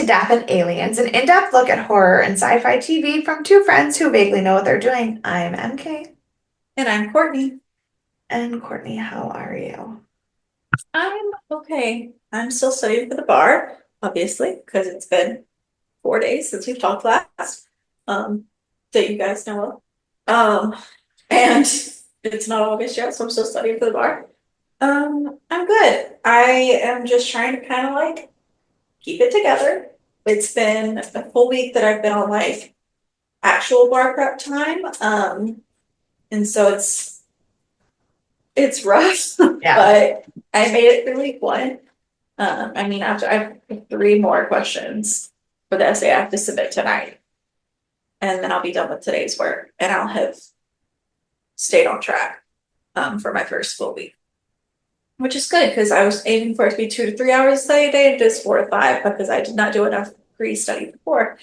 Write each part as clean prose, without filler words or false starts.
to Death and Aliens, an in-depth look at horror and sci-fi TV from two friends who vaguely know what they're doing. I'm MK. And I'm Courtney. And Courtney, how are you? I'm okay. I'm still studying for the bar, obviously, because it's been 4 days since we've talked last, um, that you guys know of. And it's not August yet, so I'm still studying for the bar. I'm good. I am just trying to kind of like keep it together. It's been a full week that I've been on like actual bar prep time. And so it's rough, Yeah. but I made it through week one. I mean, after I have 3 more questions for the essay I have to submit tonight, and then I'll be done with today's work, and I'll have stayed on track for my first full week, which is good because I was aiming for it to be 2 to 3 hours study a day and just 4 to 5 because I did not do enough pre-study before.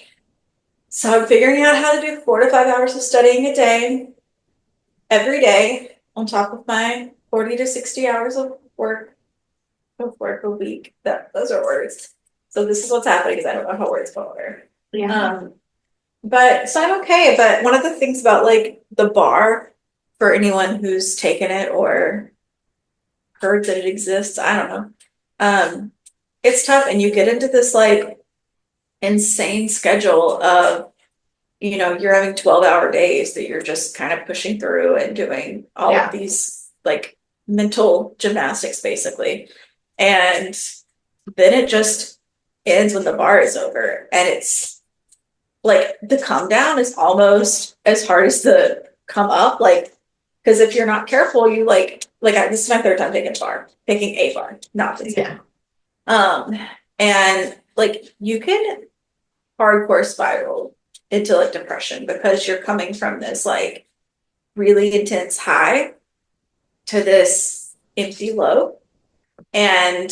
So I'm figuring out how to do 4 to 5 hours of studying a day every day on top of my 40 to 60 hours of work a week. Those are words. So this is what's happening because I don't know how words go over. Yeah. But so I'm okay. But one of the things about like the bar for anyone who's taken it or heard that it exists, I don't know. It's tough and you get into this like insane schedule of, you're having 12-hour days that you're just kind of pushing through and doing all of Yeah. these like mental gymnastics basically. And then it just ends when the bar is over. And it's like the come down is almost as hard as the come up. Like, because if you're not careful, you this is my third time taking a bar, not this Yeah. one. And like you can hardcore spiral into like depression because you're coming from this like really intense high to this empty low. And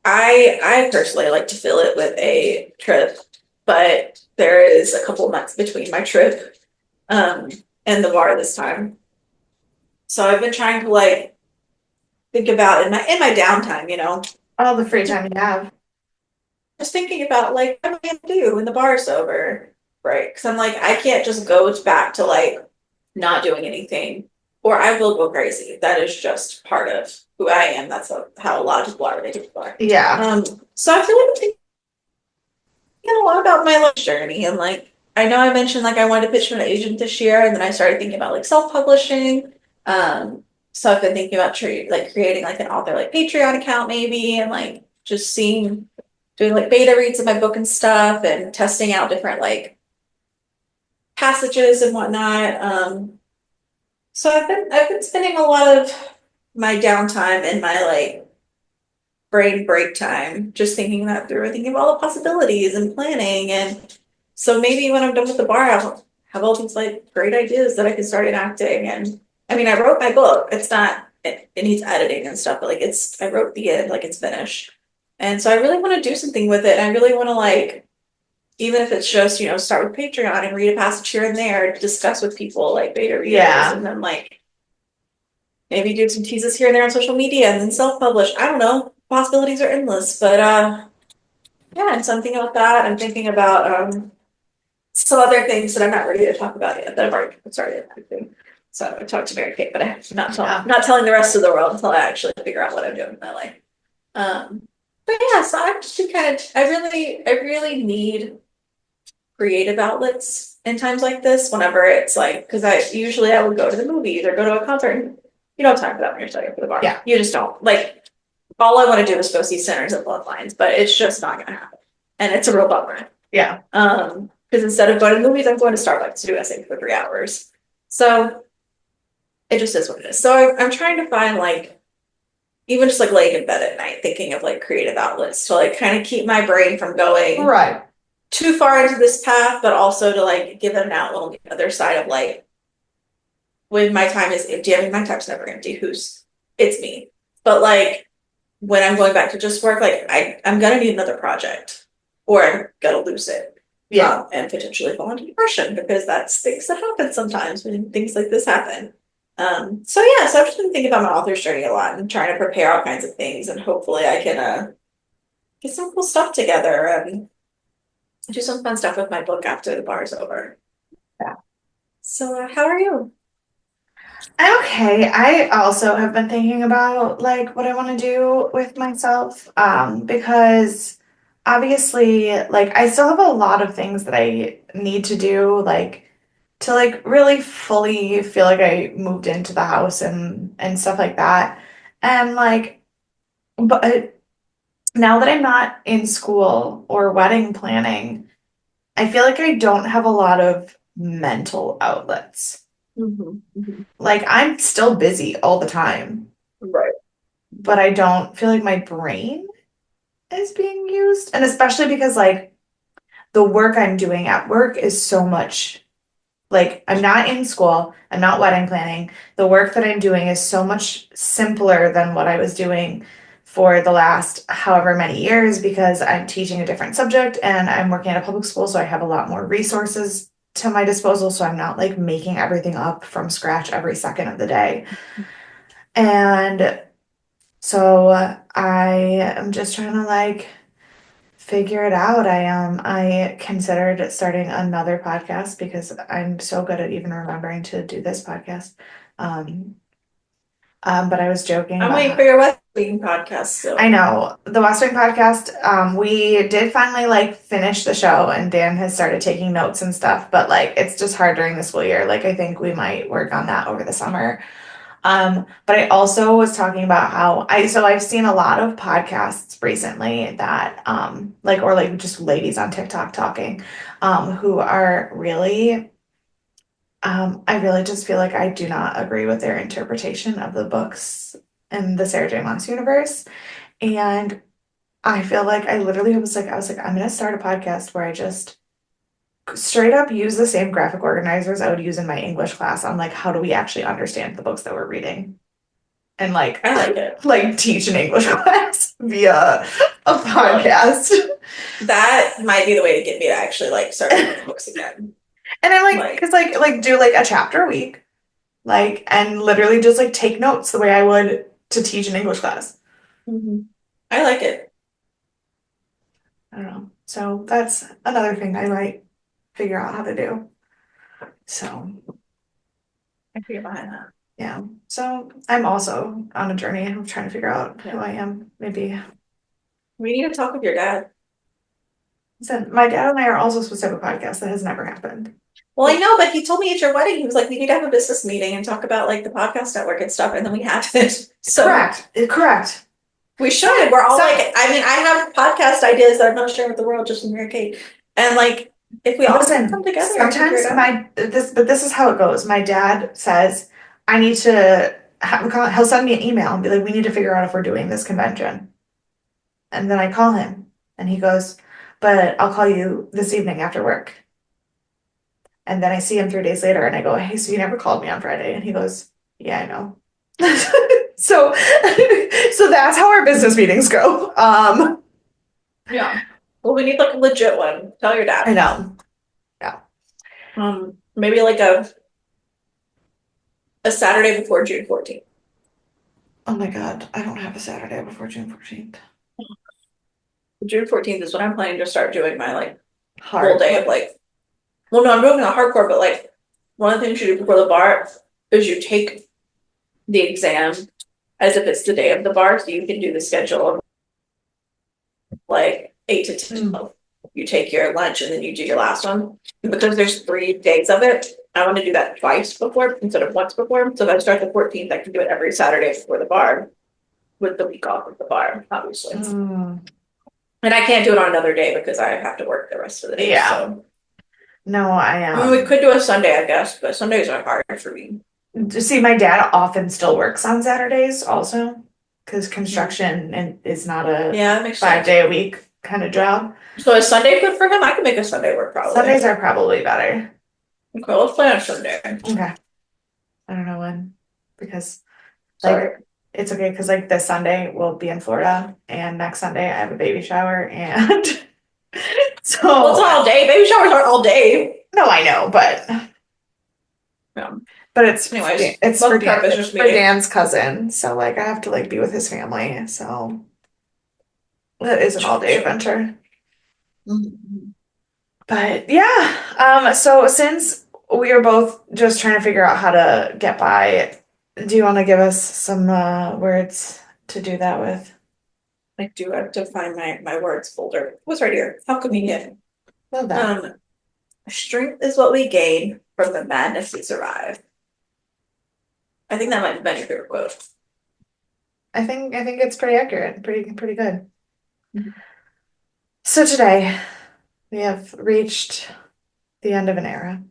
I personally like to fill it with a trip, but there is a couple months between my trip um and the bar this time. So I've been trying to like think about in my downtime, All the free time you have. just thinking about like what am I gonna do when the bar's over, right? Because I'm like I can't just go back to like not doing anything, or I will go crazy. That is just part of who I am. That's how a lot of people are when they do the bar. Yeah. So I feel like I'm thinking a lot about my life journey and like I know I mentioned like I wanted to pitch for an agent this year, and then I started thinking about like self-publishing. So I've been thinking about creating like an author like Patreon account maybe, and like just doing like beta reads of my book and stuff, and testing out different like passages and whatnot. So I've been spending a lot of my downtime and my like brain break time just thinking that through and thinking of all the possibilities and planning. And so maybe when I'm done with the bar, I'll have all these like great ideas that I can start enacting. And I mean, I wrote my book. It's not it needs editing and stuff, but like I wrote the end, like it's finished. And so I really want to do something with it. I really want to like, even if it's just, start with Patreon and read a passage here and there, discuss with people like beta readers, Yeah. and then like maybe do some teases here and there on social media and then self-publish. I don't know. Possibilities are endless. But yeah, and so I'm thinking about that. I'm thinking about some other things that I'm not ready to talk about yet that I've already started acting. So I talked to Mary Kate, but I'm Yeah. not telling the rest of the world until I actually figure out what I'm doing in my life. Um, but yeah, so I'm just I really need creative outlets in times like this. Whenever it's like, because I would go to the movies or go to a concert. And you don't have time for that when you're studying for the bar. Yeah. You just don't. Like, all I want to do is go see Sinners and Bloodlines, but it's just not gonna happen, and it's a real bummer. Yeah. Because instead of going to the movies, I'm going to Starbucks to do essays for 3 hours. So it just is what it is. So I'm trying to find like even just like laying in bed at night, thinking of like creative outlets to like kind of keep my brain from going Right. too far into this path, but also to like give it an outlet on the other side of like when my time is empty. I mean, my time's never empty. It's me. But like when I'm going back to just work, like I'm gonna need another project or I'm gonna lose it. Yeah. And potentially fall into depression because that's things that happen sometimes when things like this happen. So yeah, so I've just been thinking about my author's journey a lot and trying to prepare all kinds of things, and hopefully I can get some cool stuff together. And do some fun stuff with my book after the bar's over. Yeah. So, how are you? I'm okay. I also have been thinking about like what I want to do with myself, because obviously, like I still have a lot of things that I need to do, like to like really fully feel like I moved into the house and stuff like that. And like, but now that I'm not in school or wedding planning, I feel like I don't have a lot of mental outlets. Mm-hmm. Like I'm still busy all the time, Right. but I don't feel like my brain is being used. And especially because like the work I'm doing at work is so much like I'm not in school, I'm not wedding planning. The work that I'm doing is so much simpler than what I was doing for the last however many years because I'm teaching a different subject and I'm working at a public school, so I have a lot more resources to my disposal. So I'm not like making everything up from scratch every second of the day. And so I am just trying to like figure it out. I considered starting another podcast because I'm so good at even remembering to do this podcast. Um, but I was joking I'm about waiting for how your West Wing podcast still. I know the West Wing podcast. We did finally like finish the show, and Dan has started taking notes and stuff. But like, it's just hard during the school year. Like, I think we might work on that over the summer. But I also was talking about how I've seen a lot of podcasts recently that like or like just ladies on TikTok talking who are really I really just feel like I do not agree with their interpretation of the books in the Sarah J. Maas universe. And I feel like I was like, I'm gonna start a podcast where I just straight up use the same graphic organizers I would use in my English class on like how do we actually understand the books that we're reading and like I like it. like teach an English class via a Look, podcast. that might be the way to get me to actually like start reading books again. And I'm like, Like, because like do like a chapter a week, like and literally just like take notes the way I would to teach an English class. mhm. I like it. I don't know. So that's another thing I might figure out how to do. So I can get behind that. yeah. So I'm also on a journey of trying to figure out who Yeah. I am. Maybe. We need to talk with your dad. Listen, my dad and I are also supposed to have a podcast that has never happened. Well, I know, but he told me at your wedding, he was like, we need to have a business meeting and talk about like the podcast network and stuff, and then we haven't. So Correct. Correct. we should. We're all So- like, I mean, I have podcast ideas that I'm not sharing with the world, just in Mary Kate. And like, if we all Listen, come together and figure sometimes it out. this is how it goes. My dad says, I need to he'll send me an email and be like, we need to figure out if we're doing this convention. And then I call him and he goes, but I'll call you this evening after work. And then I see him 3 days later and I go, hey, so you never called me on Friday? And he goes, yeah, I know. So so that's how our business meetings go. Yeah. Well, we need like a legit one. Tell your I dad. know. Maybe like a Saturday before June 14th. Oh my God, I don't have a Saturday before June 14th. June 14th is when I'm planning to start doing my like full Hard. day of like, well, no, I'm doing not hardcore, but like one of the things you do before the bar is you take the exam as if it's the day of the bar, so you can do the schedule of like 8 to 10. You take your lunch and then you do your last one. And because there's 3 days of it, I want to do that twice before instead of once before. So if I start the 14th, I can do it every Saturday before the bar with the week off of the bar, obviously. And I can't do it on another day because I have to work the rest of the day. Yeah. So No, I mean, we could do a Sunday, I guess, but Sundays are hard for me. see, my dad often still works on Saturdays also because construction and is not a Yeah, that makes 5 sense. day a week kind of job. So is Sunday good for him? I can make a Sunday work probably. Sundays are probably better. Okay, let's plan on Sunday. Okay. I don't know when because Sorry. like it's okay because like this Sunday we'll be in Florida and next Sunday I have a baby shower and so Well, it's not all day. Baby showers aren't all day. no, I know, but Yeah. but it's Anyways, it's love for to our Dan, business it's for meeting. Dan's cousin, so like I have to like be with his family, so that is an all day adventure. Mhm. But yeah, so since we are both just trying to figure out how to get by, do you want to give us some words to do that with? I do have to find my words folder. It was right here. How convenient. Love that. Um, strength is what we gain from the madness we survive. I think that might have been your favorite quote. I think it's pretty accurate, pretty good. So today we have reached the end of an era.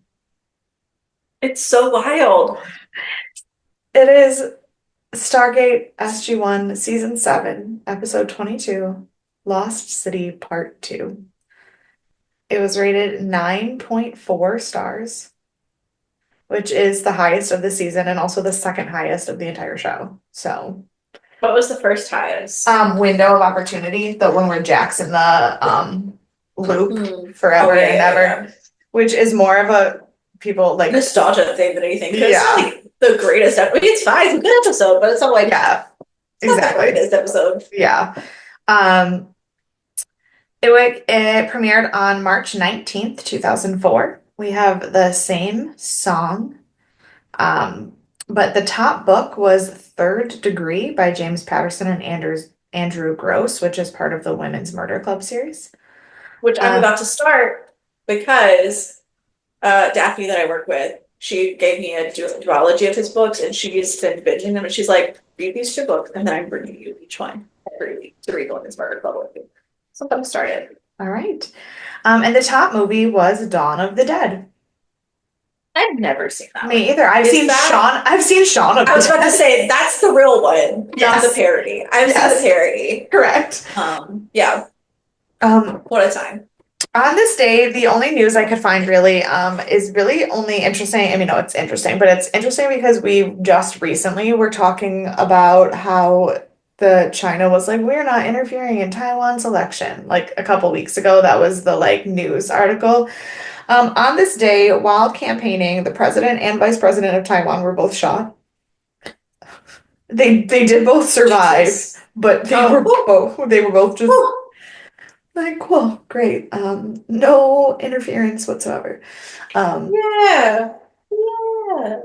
It's so wild. It is Stargate SG-1 Season 7, Episode 22, Lost City Part 2. It was rated 9.4 stars, which is the highest of the season and also the second highest of the entire show. So, What was the first highest? window of opportunity, the one where Jack's in the loop forever Oh, yeah, and ever, yeah. which is more of a people like Nostalgia thing than anything. 'Cause Yeah. it's like the greatest episode. It's fine, it's a good episode, but it's not like yeah, it's not the exactly. greatest episode. Yeah. Um, it premiered on March 19th, 2004. We have the same song. But the top book was Third Degree by James Patterson and Andrew Gross, which is part of the Women's Murder Club series. Which I'm about to start because Daphne that I work with, she gave me a duology of his books and she's been binging them and she's like, read these two books and then I'm bringing you each one every week to read Women's Murder Club with you. So I'm gonna start it. All right. And the top movie was Dawn of the Dead. I've never seen that Me one. either. I've seen Shaun of the I was about to Dead. say that's the real one, not Yes. the parody. I've seen Yes. the parody. Correct. Yeah. What a time. On this day, the only news I could find really is really only interesting. I mean, no, it's interesting, but it's interesting because we just recently were talking about how the China was like, we're not interfering in Taiwan's election. Like a couple weeks ago, that was the like news article. On this day, while campaigning, the president and vice president of Taiwan were both shot. They did both survive, Jesus. but they were both just like, cool, great. No interference whatsoever. Yeah. Yeah.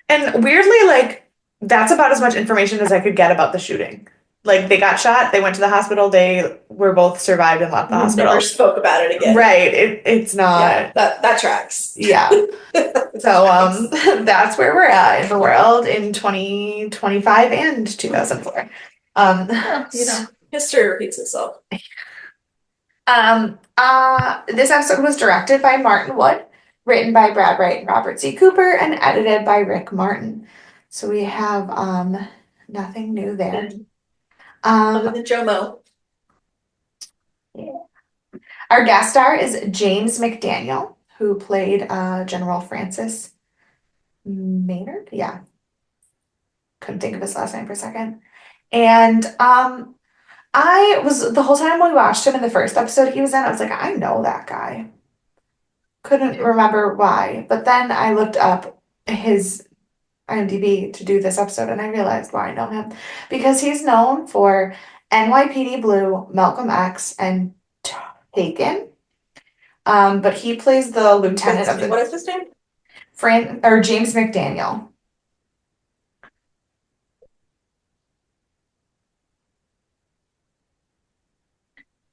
And weirdly, like, that's about as much information as I could get about the shooting. Like, they got shot, they went to the hospital, they were both survived and left the hospital. Never spoke about it again. Right. It's not. Yeah, that tracks. Yeah. So, that's where we're at in the world in 2025 and 2004. History repeats itself. This episode was directed by Martin Wood, written by Brad Wright and Robert C. Cooper, and edited by Rick Martin. So we have nothing new there. Other than Jomo. Yeah. Our guest star is James McDaniel, who played General Francis Maynard. Yeah. Couldn't think of his last name for a second. And I was the whole time we watched him in the first episode he was in, I was like, I know that guy. Couldn't remember why, but then I looked up his IMDb to do this episode and I realized why I know him. Because he's known for NYPD Blue, Malcolm X, and Taken. But he plays the lieutenant of the What is his name? James McDaniel.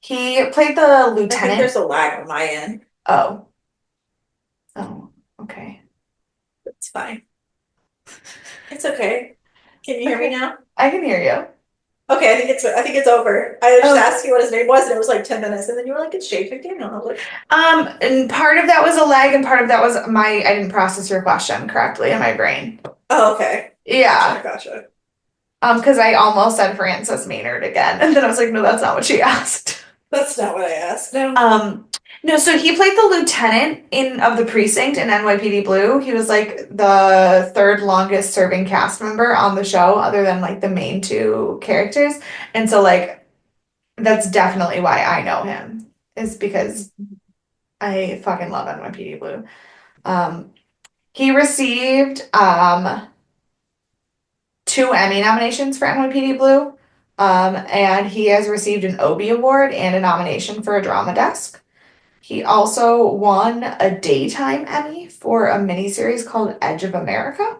He played the I think lieutenant. there's a lag on my end. Oh, okay. It's fine. It's okay. Can you hear me now? I can hear you. Okay, I think it's over. I was just asking what his name was, and it was like 10 minutes, and then you were like, "It's James McDaniel." I was like, And part of that was a lag, and part of that was I didn't process your question correctly in my brain. "Oh, okay." Yeah. Gotcha. Because I almost said Frances Maynard again, and then I was like, no, that's not what she asked. That's not what I asked. No. No, so he played the lieutenant of the precinct in NYPD Blue. He was like the third longest serving cast member on the show, other than like the main two characters. And so like that's definitely why I know him, is because I fucking love NYPD Blue. He received 2 Emmy nominations for NYPD Blue. And he has received an Obie Award and a nomination for a Drama Desk. He also won a daytime Emmy for a miniseries called Edge of America.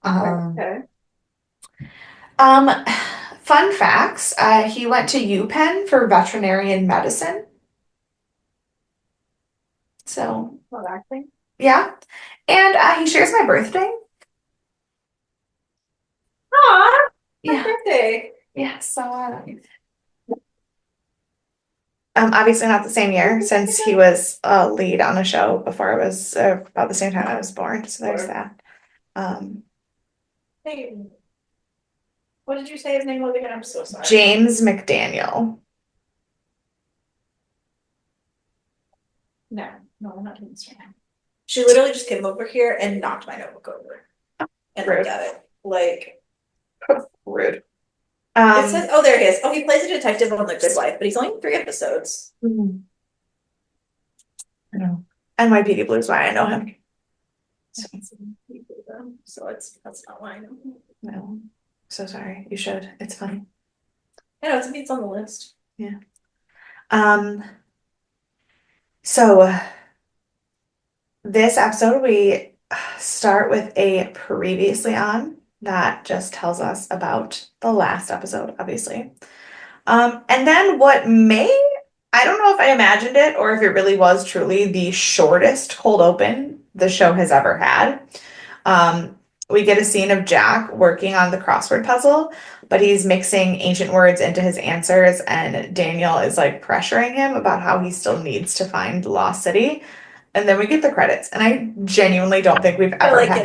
Um, Okay. um, Fun facts, he went to UPenn for veterinarian medicine. So, Love acting. yeah. And he shares my birthday. Aw, happy Yeah. birthday. Yeah. So, obviously not the same year since he was a lead on a show before I was about the same time I was born. So there's that. Um, Hey, what did you say his name was again? I'm so sorry. James McDaniel. No, no, I'm not doing this right now. She literally just came over here and knocked my notebook over and looked Rude. at it. Like, Rude. it says, oh, there he is. Oh, he plays a detective on The Good Wife, but he's only in 3 episodes. I know. NYPD Blues, why I know him. So that's not why I know him. No. So sorry. You should. It's funny. I know, it's on the list. Yeah. Um, so this episode we start with a previously on that just tells us about the last episode, obviously. And then I don't know if I imagined it or if it really was truly the shortest cold open the show has ever had. Um, we get a scene of Jack working on the crossword puzzle, but he's mixing ancient words into his answers, and Daniel is like pressuring him about how he still needs to find Lost City. And then we get the credits, and I genuinely don't think we've I feel ever like had.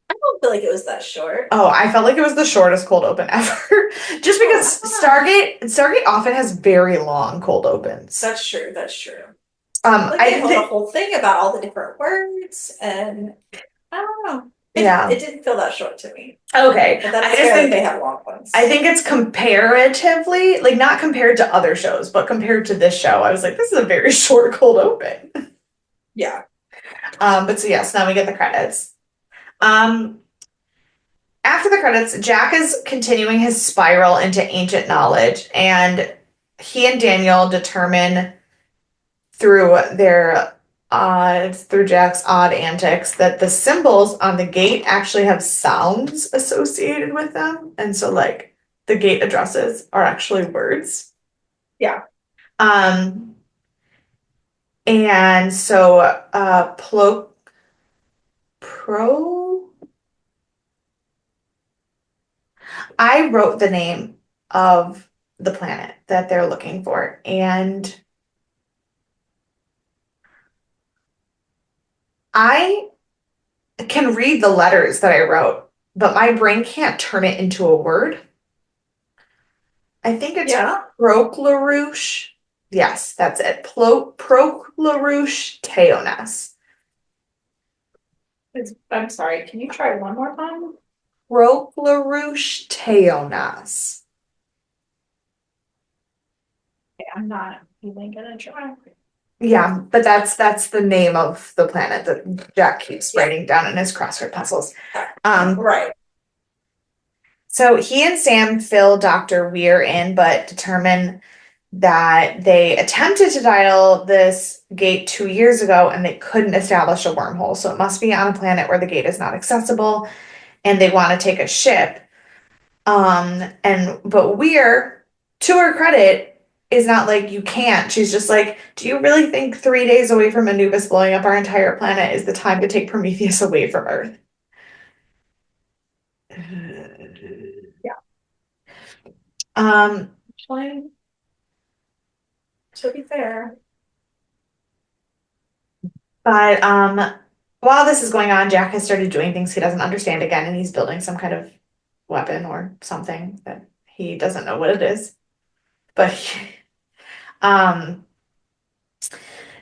I don't feel like it was that short. Oh, I felt like it was the shortest cold open ever. Just because Stargate often has very long cold opens. That's true. That's true. Like I they didn't have a think, whole thing about all the different words, and I don't know. yeah. It didn't feel that short to me. Okay. But that I is just fair that think they have long ones. I think it's comparatively, like not compared to other shows, but compared to this show, I was like, this is a very short cold open. Yeah. But so yes, now we get the credits. Um, After the credits, Jack is continuing his spiral into ancient knowledge, and he and Daniel determine through Jack's odd antics that the symbols on the gate actually have sounds associated with them, and so like the gate addresses are actually words. Yeah. Um, and so pro I wrote the name of the planet that they're looking for, and I can read the letters that I wrote, but my brain can't turn it into a word. I think it's Yeah. Proclarouche. Yes, that's it. Proclarouche Teonas. I'm sorry. Can you try one more time? Proclarouche Teonas. Okay, I'm not even gonna try. Yeah, but that's the name of the planet that Jack keeps writing down in his crossword puzzles. Right. So he and Sam fill Dr. Weir in, but determine that they attempted to dial this gate 2 years ago and they couldn't establish a wormhole. So it must be on a planet where the gate is not accessible and they want to take a ship. But Weir, to her credit, is not like you can't. She's just like, do you really think 3 days away from Anubis blowing up our entire planet is the time to take Prometheus away from Earth? Yeah. Um, Actually, to be fair. but while this is going on, Jack has started doing things he doesn't understand again, and he's building some kind of weapon or something that he doesn't know what it is. But um,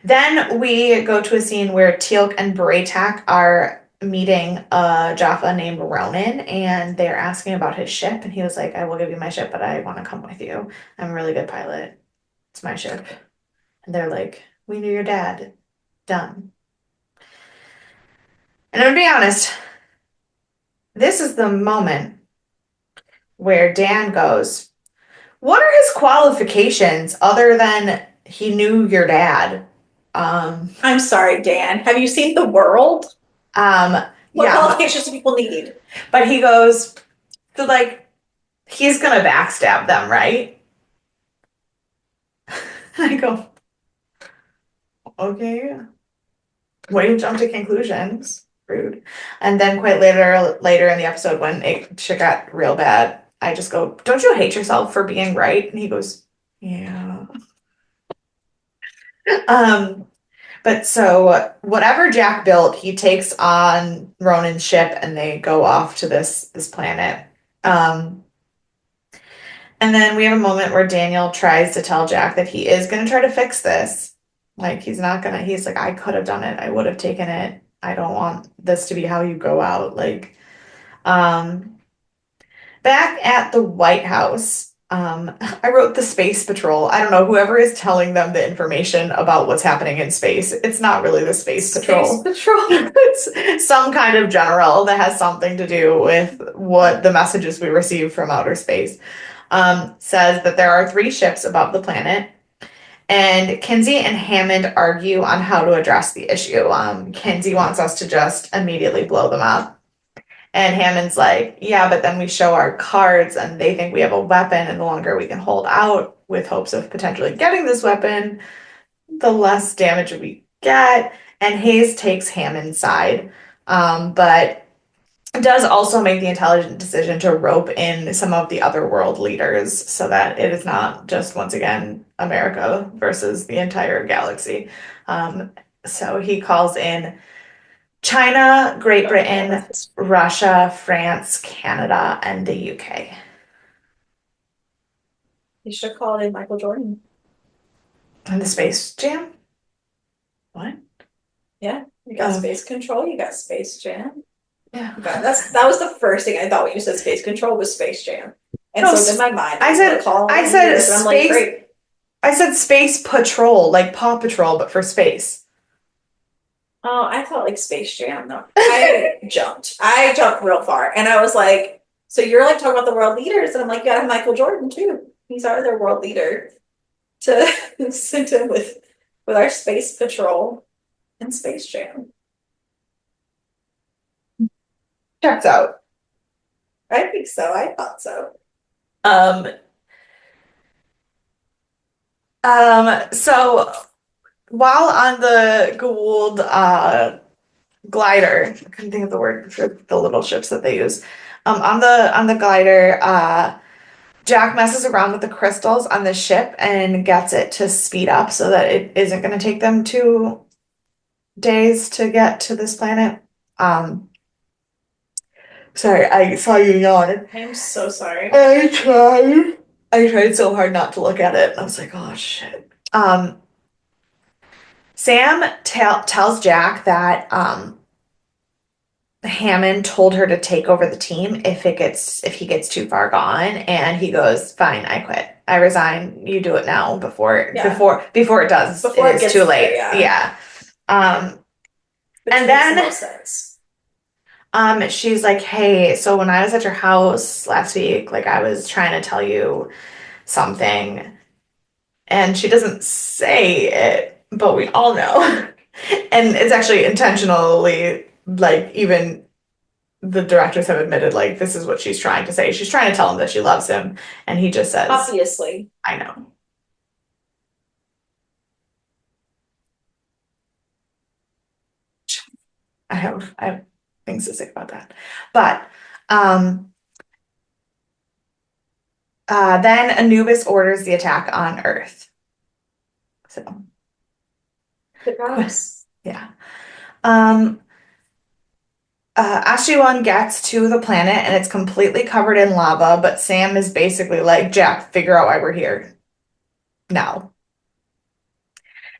then we go to a scene where Teal'c and Braytak are meeting a Jaffa named Ronan, and they're asking about his ship, and he was like, "I will give you my ship, but I want to come with you. I'm a really good pilot. It's my ship." And they're like, "We knew your dad. Done." And I'm gonna be honest, this is the moment where Dan goes, what are his qualifications other than he knew your dad. I'm sorry, Dan. Have you seen The World? Um, What yeah, qualifications do people need? but he goes, so like, he's gonna backstab them, right? I go, okay. Way to jump to conclusions. Rude. And then quite later in the episode when it shit got real bad, I just go, don't you hate yourself for being right? And he goes, yeah. Um, but so whatever Jack built, he takes on Ronan's ship and they go off to this planet. Um, and then we have a moment where Daniel tries to tell Jack that he is gonna try to fix this. Like he's not gonna, he's like, I could have done it. I would have taken it. I don't want this to be how you go out. Like, um, back at the White House, I wrote the Space Patrol. I don't know, whoever is telling them the information about what's happening in space. It's not really the Space Space Patrol. Patrol. It's some kind of general that has something to do with what the messages we receive from outer space. Says that there are 3 ships above the planet. And Kinsey and Hammond argue on how to address the issue. Kinsey wants us to just immediately blow them up. And Hammond's like, yeah, but then we show our cards and they think we have a weapon, and the longer we can hold out with hopes of potentially getting this weapon, the less damage we get. And Hayes takes Hammond's side, but does also make the intelligent decision to rope in some of the other world leaders so that it is not just once again America versus the entire galaxy. So he calls in China, Great Britain, Russia, France, Canada, and the UK. You should have called in Michael Jordan. And the Space Jam? What? Yeah, you got Space Control, you got Space Jam. Yeah. That was the first thing I thought when you said Space Control was Space Jam. And No, so in my mind, I said I'm like, great. I said Space Patrol, like Paw Patrol, but for space. Oh, I felt like Space Jam. No, I jumped. I jumped real far. And I was like, so you're like talking about the world leaders. And I'm like, you got Michael Jordan too. He's our other world leader to send him with our Space Patrol and Space Jam. Checks out. I think so. I thought so. Um, so while on the Gould glider, I couldn't think of the word for the little ships that they use. On the glider, Jack messes around with the crystals on the ship and gets it to speed up so that it isn't going to take them 2 days to get to this planet. Sorry, I saw you yawn. I'm so sorry. I tried so hard not to look at it. I was like, oh shit. Sam tells Jack that Hammond told her to take over the team if he gets too far gone, and he goes, fine, I quit. I resign. You do it now before it does. Before it is gets too there, late. yeah. And makes then no sense. She's like, hey, so when I was at your house last week, like I was trying to tell you something, and she doesn't say it, but we all know. And it's actually intentionally, like, even the directors have admitted, like, this is what she's trying to say. She's trying to tell him that she loves him, and he just says, obviously. I know. I have things to say about that. But then Anubis orders the attack on Earth. So yeah. SG-1 gets to the planet and it's completely covered in lava, but Sam is basically like, Jack, figure out why we're here now.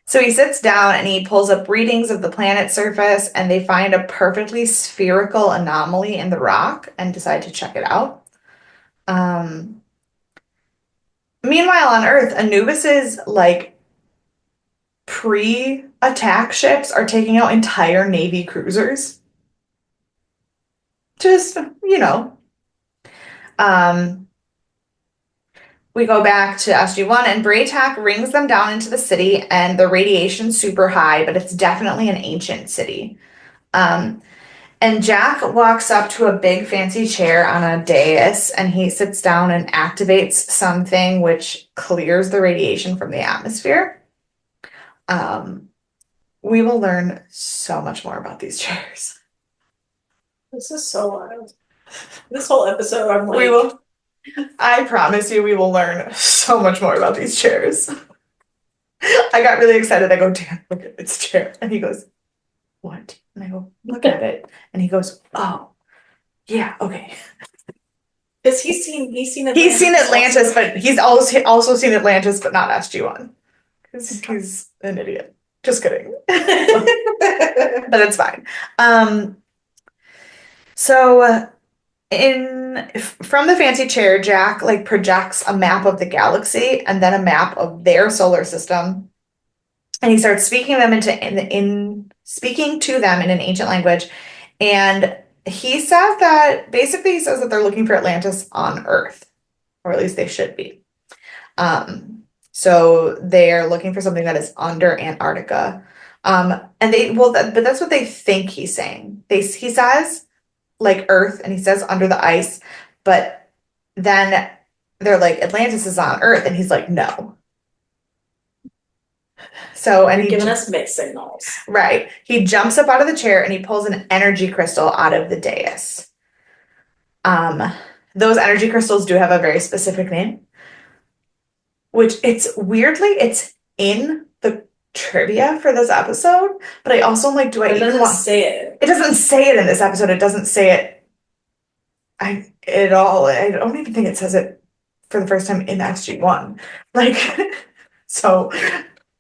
So he sits down and he pulls up readings of the planet's surface, and they find a perfectly spherical anomaly in the rock and decide to check it out. Meanwhile, on Earth, Anubis's like pre-attack ships are taking out entire Navy cruisers. Just, you know. we go back to SG-1 and Braytak rings them down into the city and the radiation's super high, but it's definitely an ancient city. And Jack walks up to a big fancy chair on a dais and he sits down and activates something which clears the radiation from the atmosphere. We will learn so much more about these chairs. This is so wild. This whole episode, I'm like, We will. I promise you, we will learn so much more about these chairs. I got really excited. I go, Dan, look at this chair. And he goes, what? And I go, look at it. And he goes, oh, yeah, okay. because he's seen Atlantis. He's seen Atlantis, but he's also seen Atlantis, but not SG-1. Because he's an idiot. Just kidding. But it's fine. So from the fancy chair, Jack like projects a map of the galaxy and then a map of their solar system. And he starts speaking to them in an ancient language. And he says that they're looking for Atlantis on Earth, or at least they should be. So they're looking for something that is under Antarctica. But that's what they think he's saying. He says like Earth and he says under the ice, but then they're like Atlantis is on Earth and he's like no. So and he's giving us mixed signals. Right. He jumps up out of the chair and he pulls an energy crystal out of the dais. Those energy crystals do have a very specific name, which it's in the trivia for this episode, but I also am like, do I even want to say it? It doesn't say it in this episode. It doesn't say it at all. I don't even think it says it for the first time in SG-1. Like, so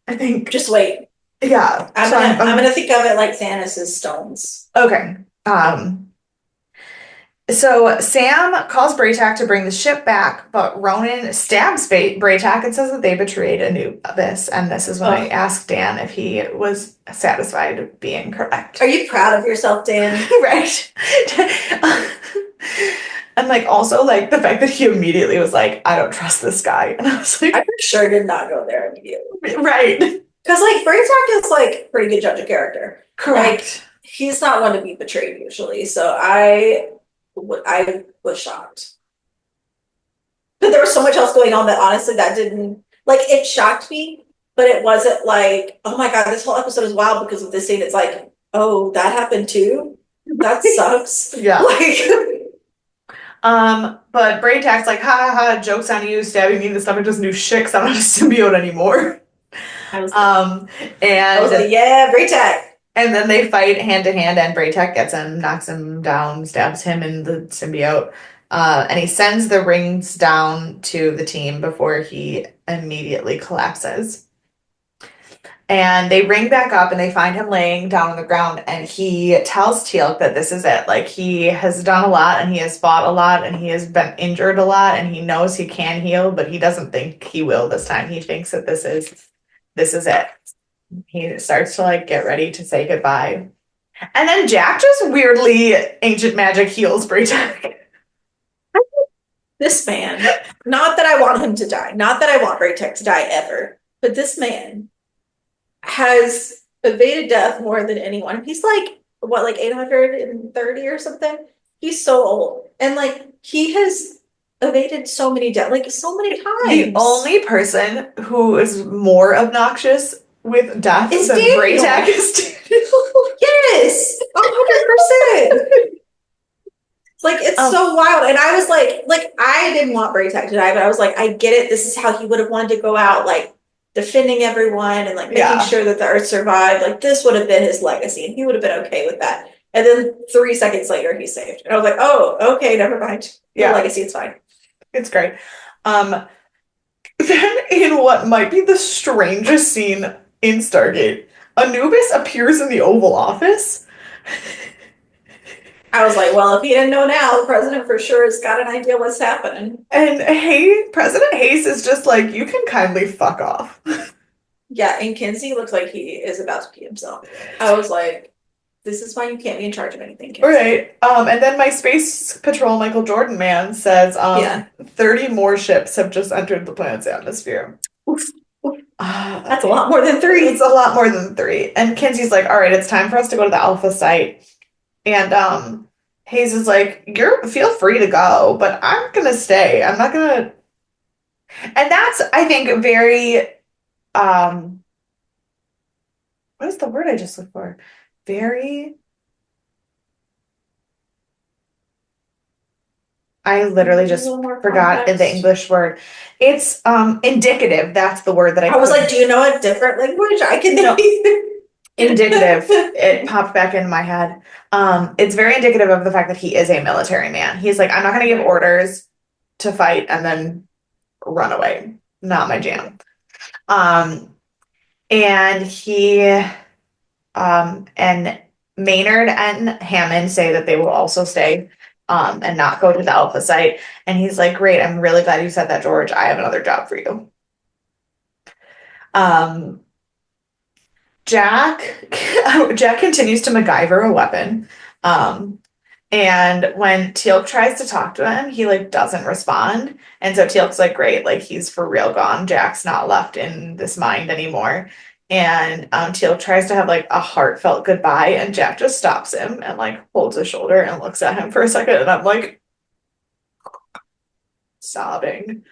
I think just wait. Yeah. I'm gonna think of it like Thanos' stones. Okay. So Sam calls Braytak to bring the ship back, but Ronan stabs Braytak and says that they betrayed Anubis. And this is when I asked Dan if he was satisfied being correct. Are you proud of yourself, Dan? Right. And like also like the fact that he immediately was like, I don't trust this guy. And I was like, I for sure did not go there immediately. Right. Because like Braytak is like pretty good judge of character. Correct. Like, he's not one to be betrayed usually. So I was shocked. But there was so much else going on that honestly that didn't, like, it shocked me, but it wasn't like, oh my God, this whole episode is wild because of this scene. It's like, oh, that happened too? That sucks. Yeah. Like, but Braytak's like, ha ha ha, joke's on you, stabbing me in the stomach doesn't do shit because I'm not a symbiote anymore. I was like, yeah, Braytak. And then they fight hand to hand, and Braytak gets him, knocks him down, stabs him in the symbiote, and he sends the rings down to the team before he immediately collapses. And they ring back up, and they find him laying down on the ground, and he tells Teal'c that this is it. Like, he has done a lot, and he has fought a lot, and he has been injured a lot, and he knows he can heal, but he doesn't think he will this time. He thinks that this is it. He starts to like get ready to say goodbye. And then Jack just weirdly ancient magic heals Braytak. This man, not that I want him to die, not that I want Braytak to die ever, but this man has evaded death more than anyone. He's like, what, like 830 or something? He's so old. And like, he has evaded so many deaths, like so many times. The only person who is more obnoxious with death is than Braytak is Daniel. Yes, 100%. Like, it's so wild. And I was like I didn't want Braytak to die, but I was like, I get it. This is how he would have wanted to go out, like defending everyone and like making sure that the Earth survived. Like, this would have been his legacy, and he would have been okay with that. And then 3 seconds later, he's saved. And I was like, oh, okay, never mind. Yeah, legacy, it's fine. It's great. Then in what might be the strangest scene in Stargate, Anubis appears in the Oval Office. I was like, well, if he didn't know now, the president for sure has got an idea what's happening. And President Hayes is just like, you can kindly fuck off. Yeah, and Kinsey looks like he is about to pee himself. I was like, This is why you can't be in charge of anything, kids. Right. And then my Space Patrol Michael Jordan man says, Yeah. 30 more ships have just entered the planet's atmosphere. Oof. That's a lot more than 3. It's a lot more than 3. And Kinsey's like, all right, it's time for us to go to the Alpha site. And Hayes is like, feel free to go, but I'm gonna stay. I'm not gonna. And that's, I think, very what is the word I just looked for? Very. I literally just forgot the English word. It's indicative. That's the word that I was like, do you know a different language? I can know. Indicative. It popped back in my head. It's very indicative of the fact that he is a military man. He's like, I'm not going to give orders to fight and then run away. Not my jam. And and Maynard and Hammond say that they will also stay and not go to the Alpha site. And he's like, great, I'm really glad you said that, George. I have another job for you. Jack continues to MacGyver a weapon. And when Teal'c tries to talk to him, he like doesn't respond. And so Teal'c's like, great, like he's for real gone. Jack's not left in this mind anymore. And Teal'c tries to have like a heartfelt goodbye, and Jack just stops him and like holds his shoulder and looks at him for a second, and I'm like sobbing.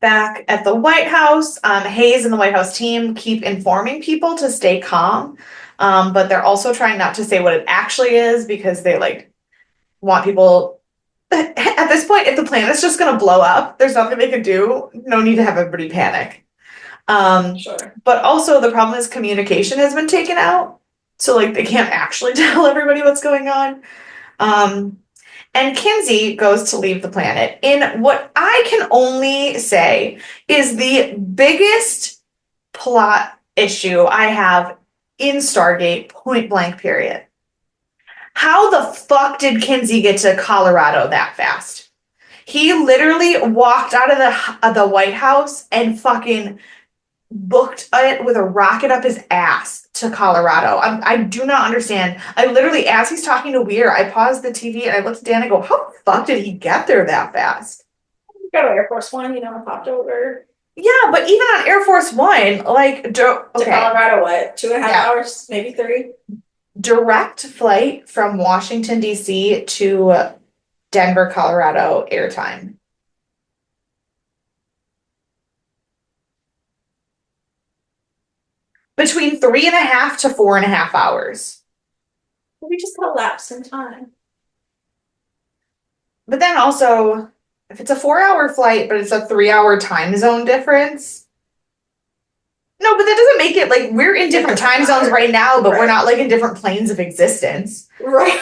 Back at the White House, Hayes and the White House team keep informing people to stay calm, but they're also trying not to say what it actually is because they like want people. At this point, if the planet's just going to blow up, there's nothing they can do. No need to have everybody panic. Sure. But also the problem is communication has been taken out. So like they can't actually tell everybody what's going on. And Kinsey goes to leave the planet in what I can only say is the biggest plot issue I have in Stargate, point blank, period. How the fuck did Kinsey get to Colorado that fast? He literally walked out of the White House and fucking booked it with a rocket up his ass to Colorado. I do not understand. I literally, as he's talking to Weir, I paused the TV and I looked at Dan and go, how the fuck did he get there that fast? You got on Air Force One, and popped over. Yeah, but even on Air Force One, like, to Colorado, what, 2.5 hours, maybe 3? Direct flight from Washington, D.C. to Denver, Colorado airtime. Between 3.5 to 4.5 hours. We just got lapse in time. But then also, if it's a 4-hour flight, but it's a 3-hour time zone difference. No, but that doesn't make it like we're in different time zones right now, but we're not like in different planes of existence. Right.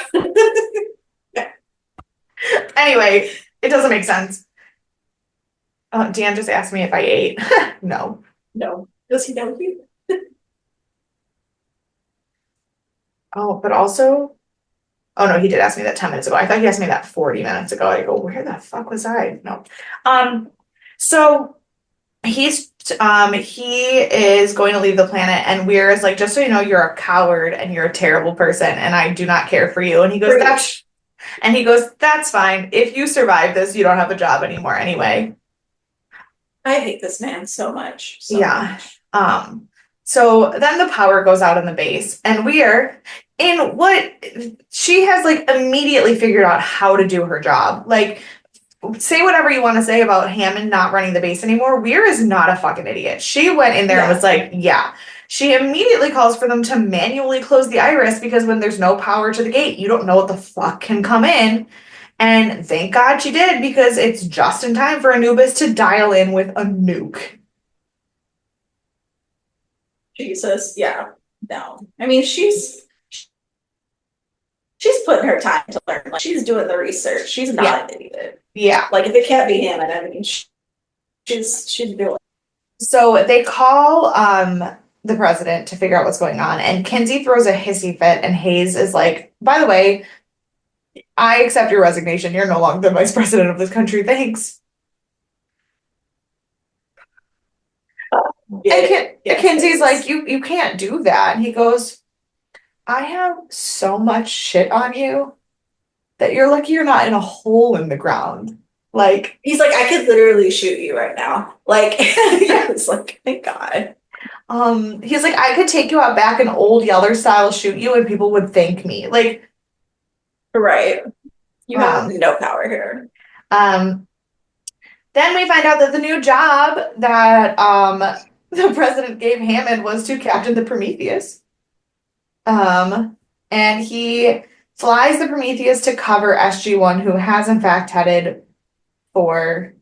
Anyway, it doesn't make sense. Dan just asked me if I ate. No. No. Does he know you? Oh, but also, oh no, he did ask me that 10 minutes ago. I thought he asked me that 40 minutes ago. I go, where the fuck was I? No. So he is going to leave the planet, and Weir is like, just so you know, you're a coward and you're a terrible person, and I do not care for you. And he goes, that's fine. If you survive this, you don't have a job anymore anyway. I hate this man so much. Much. So then the power goes out on the base, and Weir, in what she has like immediately figured out how to do her job. Like, say whatever you want to say about Hammond not running the base anymore. Weir is not a fucking idiot. She went in there and was like, yeah. She immediately calls for them to manually close the iris because when there's no power to the gate, you don't know what the fuck can come in. And thank God she did, because it's just in time for Anubis to dial in with a nuke. Jesus, yeah. No. I mean, she's putting her time to learn. Like, she's doing the research. She's not an idiot. Yeah. Like, if it can't be Hammond, I mean, she's doing it. So they call the president to figure out what's going on, and Kinsey throws a hissy fit, and Hayes is like, by the way, I accept your resignation. You're no longer the vice president of this country. Thanks. Kinsey's like, you can't do that. And he goes, I have so much shit on you that you're lucky you're not in a hole in the ground. Like, he's like, I could literally shoot you right now. Like, it's like, thank God. He's like, I could take you out back in old Yeller style, shoot you, and people would thank me. Like, right. You have no power here. Then we find out that the new job that the president gave Hammond was to captain the Prometheus. And he flies the Prometheus to cover SG-1, who has in fact headed for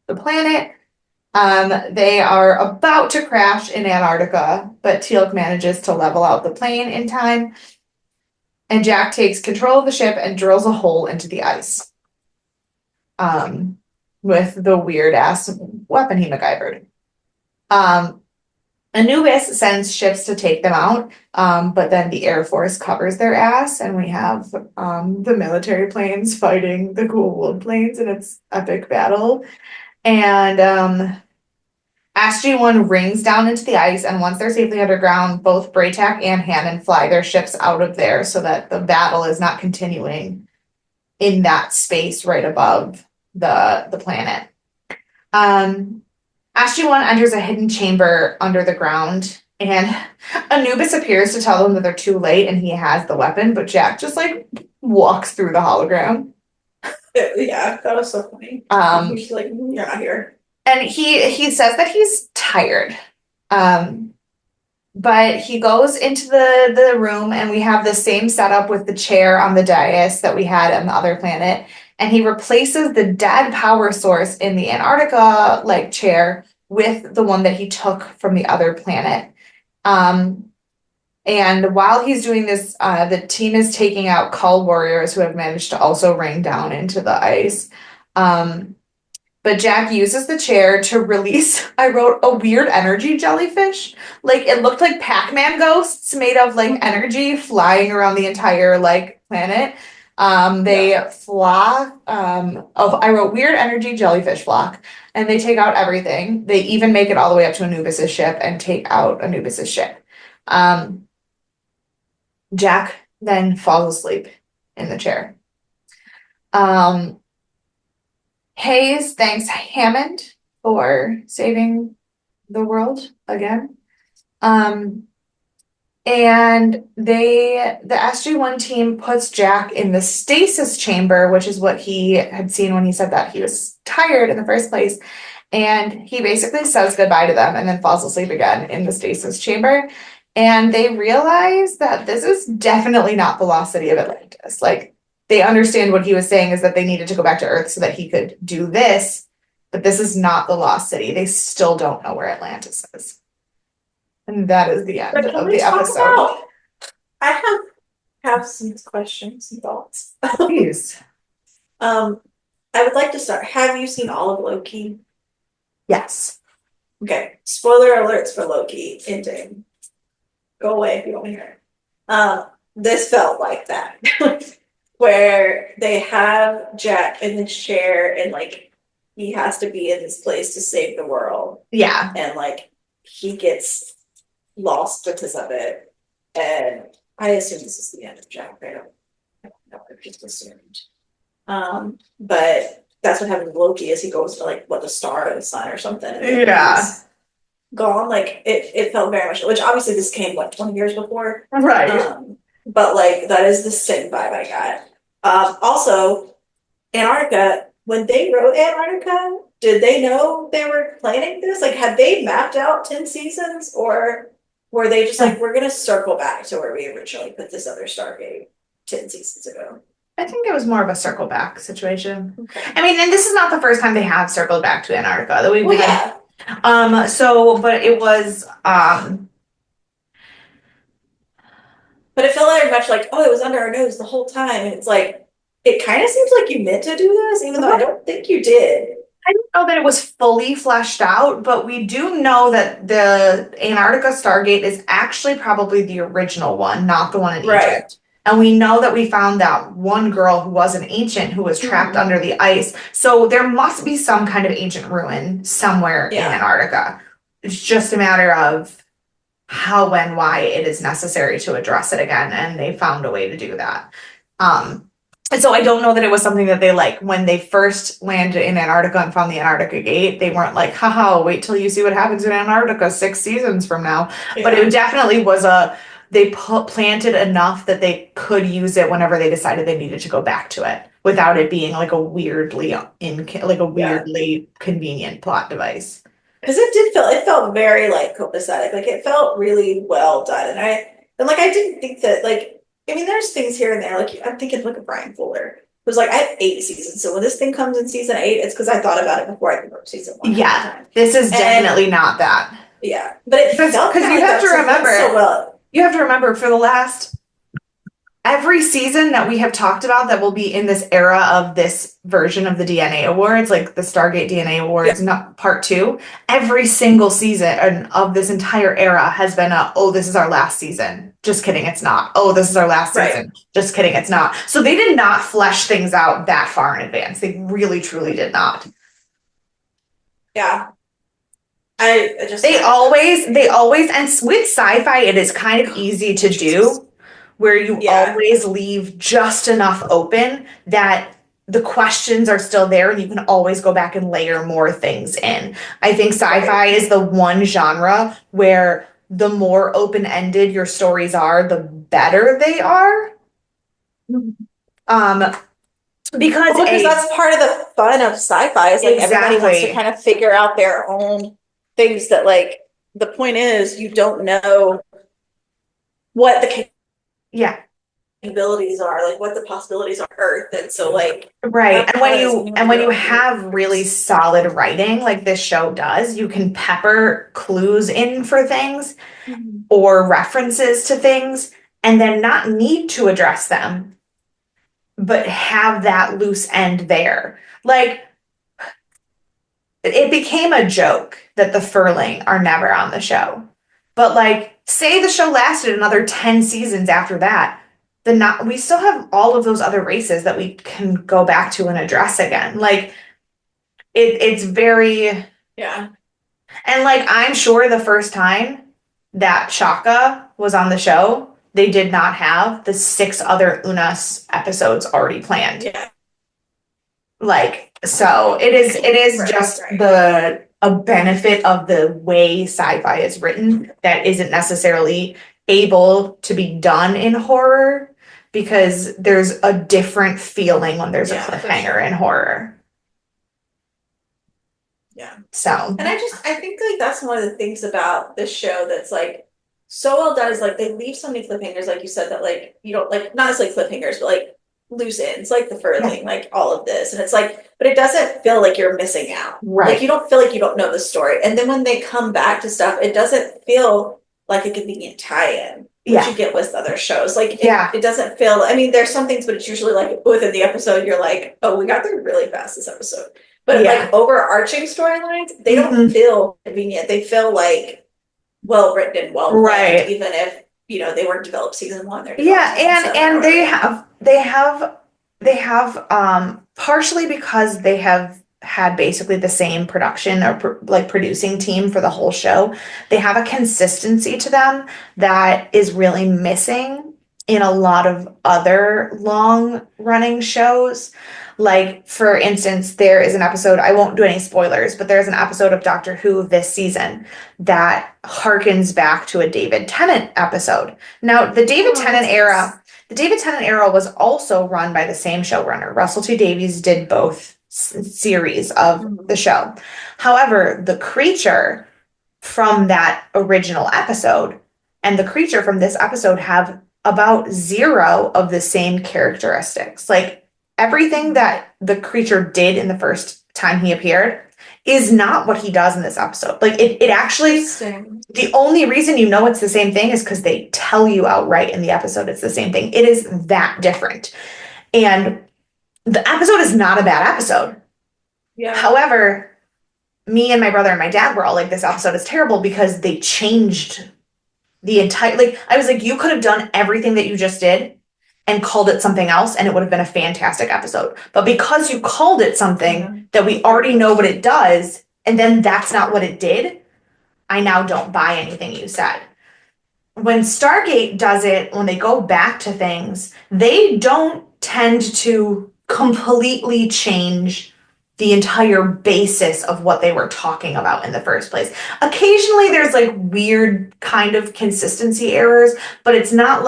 the planet. They are about to crash in Antarctica, but Teal'c manages to level out the plane in time. And Jack takes control of the ship and drills a hole into the ice. With the weird ass weapon he MacGyvered. Anubis sends ships to take them out, but then the Air Force covers their ass, and we have the military planes fighting the Cool World planes in its epic battle. And SG-1 rings down into the ice, and once they're safely underground, both Braytak and Hammond fly their ships out of there so that the battle is not continuing in that space right above the planet. SG-1 enters a hidden chamber under the ground, and Anubis appears to tell them that they're too late and he has the weapon, but Jack just like walks through the hologram. Yeah, that was so funny. He's like, you're not here. And he says that he's tired. But he goes into the room, and we have the same setup with the chair on the dais that we had on the other planet. And he replaces the dead power source in the Antarctica like chair with the one that he took from the other planet. And while he's doing this, the team is taking out Cull warriors who have managed to also rain down into the ice. But Jack uses the chair to release, I wrote, a weird energy jellyfish. Like, it looked like Pac-Man ghosts made of, like, energy flying around the entire, like, planet. They flock, I wrote weird energy jellyfish flock, and they take out everything. They even make it all the way up to Anubis's ship and take out Anubis's ship. Jack then falls asleep in the chair. Hayes thanks Hammond for saving the world again. And the SG-1 team puts Jack in the stasis chamber, which is what he had seen when he said that he was tired in the first place. And he basically says goodbye to them and then falls asleep again in the stasis chamber. And they realize that this is definitely not the lost city of Atlantis. Like, they understand what he was saying is that they needed to go back to Earth so that he could do this, but this is not the lost city. They still don't know where Atlantis is. And that is the end of the episode. I have some questions and thoughts. Please. I would like to start. Have you seen all of Loki? Yes. Okay. Spoiler alerts for Loki ending. Go away if you don't hear it. This felt like that. Where they have Jack in this chair and like he has to be in this place to save the world. Yeah. And like he gets lost because of it. And I assume this is the end of Jack. I don't know if just assumed. But that's what happened with Loki is he goes to like the star or the sun or something. And he's gone. Like it felt very much, which obviously this came 20 years before. Right. But like that is the same vibe I got. Also, Antarctica, when they wrote Antarctica, did they know they were planning this? Like, had they mapped out 10 seasons, or were they just like, we're gonna circle back to where we originally put this other Stargate 10 seasons ago? I think it was more of a circle back situation. Okay. I mean, and this is not the first time they have circled back to Antarctica that we've had. But it was But it felt very much like, oh, it was under our nose the whole time. And it's like, it kind of seems like you meant to do this, even though I don't think you did. I don't know that it was fully fleshed out, but we do know that the Antarctica Stargate is actually probably the original one, not the one in Egypt. And we know that we found that one girl who was an ancient who was trapped under the ice. So there must be some kind of ancient ruin somewhere in Antarctica. It's just a matter of how and why it is necessary to address it again, and they found a way to do that. And so I don't know that it was something that they like when they first landed in Antarctica and found the Antarctica Gate. They weren't like, haha, wait till you see what happens in Antarctica 6 seasons from now. But it definitely was they planted enough that they could use it whenever they decided they needed to go back to it without it being like a weirdly convenient plot device. Because it felt very like copacetic. Like it felt really well done. And I didn't think that like, I mean, there's things here and there. Like I'm thinking, look at Brian Fuller. It was like, I have 8 seasons. So when this thing comes in season 8, it's because I thought about it before I wrote season 1. Yeah, this is definitely not that. Yeah, but it felt because you have to remember so well. You have to remember for the last every season that we have talked about that will be in this era of this version of the DNA Awards, like the Stargate DNA Awards, not part 2, every single season of this entire era has been this is our last season. Just kidding, it's not. Oh, this is our last season. Just kidding, it's not. So they did not flesh things out that far in advance. They really, truly did not. Yeah. They always, and with sci-fi, it is kind of easy to do where you always leave just enough open that the questions are still there and you can always go back and layer more things in. I think sci-fi is the one genre where the more open-ended your stories are, the better they are. Because that's part of the fun of sci-fi is like everybody wants to kind of figure out their own things that like the point is you don't know what the capabilities are, like what the possibilities on Earth, and so like and when you have really solid writing like this show does, you can pepper clues in for things or references to things and then not need to address them but have that loose end there. Like it became a joke that the Furling are never on the show. But like, say the show lasted another 10 seasons after that, we still have all of those other races that we can go back to and address again. Like, it's very... Yeah. And like, I'm sure the first time that Chaka was on the show, they did not have the 6 other Unas episodes already planned. Yeah. Like, so it is a benefit of the way sci-fi is written that isn't necessarily able to be done in horror because there's a different feeling when there's a cliffhanger in horror. Yeah. So. And I think like that's one of the things about this show that's like so well done is like they leave so many cliffhangers, like you said, that like you don't like not as like cliffhangers, but like loose ends, like the Furling, like all of this. And it's like, but it doesn't feel like you're missing out. Right. Like you don't feel like you don't know the story. And then when they come back to stuff, it doesn't feel like a convenient tie-in, which you get with other shows. Like it doesn't feel, I mean, there's some things, but it's usually like within the episode, you're like, oh, we got through really fast this episode. But like overarching storylines, they don't feel convenient. They feel like well written and well planned, even if they weren't developed season 1. And they have partially because they have had basically the same production or producing team for the whole show. They have a consistency to them that is really missing in a lot of other long running shows. Like, for instance, there is an episode, I won't do any spoilers, but there's an episode of Doctor Who this season that harkens back to a David Tennant episode. Now, the David Tennant era was also run by the same showrunner. Russell T Davies did both series of the show. However, the creature from that original episode and the creature from this episode have about 0 of the same characteristics. Like, everything that the creature did in the first time he appeared is not what he does in this episode. Like, it actually, the only reason you know it's the same thing is because they tell you outright in the episode it's the same thing. It is that different. And the episode is not a bad episode. Yeah. However, me and my brother and my dad were all like, this episode is terrible because they changed the entire, like, I was like, you could have done everything that you just did and called it something else, and it would have been a fantastic episode. But because you called it something that we already know what it does, and then that's not what it did, I now don't buy anything you said. When Stargate does it, when they go back to things, they don't tend to completely change the entire basis of what they were talking about in the first place. Occasionally there's like weird kind of consistency errors, but it's not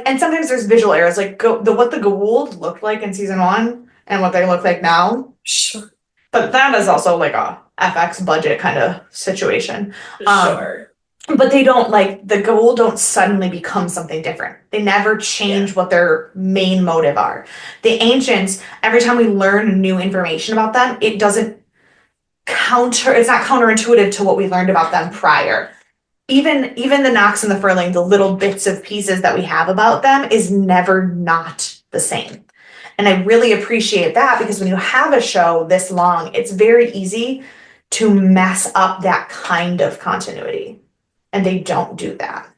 and sometimes there's visual errors, like what the Goa'uld looked like in season one and what they look like now. Sure. But that is also like a FX budget kind of situation. Sure. But they don't the Goa'uld don't suddenly become something different. They never change what their main motive are. The ancients, every time we learn new information about them, it's not counterintuitive to what we learned about them prior. Even the Nox and the Furling, the little bits of pieces that we have about them is never not the same. And I really appreciate that, because when you have a show this long, it's very easy to mess up that kind of continuity. And they don't do that.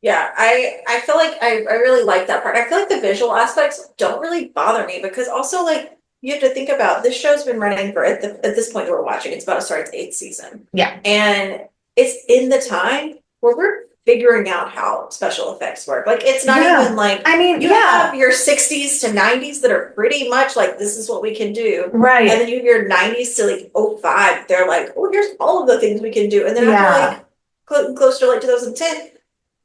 Yeah, I feel like I really like that part. I feel like the visual aspects don't really bother me, because also like you have to think about, this show's been running for at this point that we're watching, it's about to start its 8th season. Yeah. And it's in the time where we're figuring out how special effects work. Like, it's not even like, I mean, you have your 60s to 90s that are pretty much like, this is what we can do. Right. And then you have your 90s to like 05, they're like, oh, here's all of the things we can do. And then after like close to like 2010,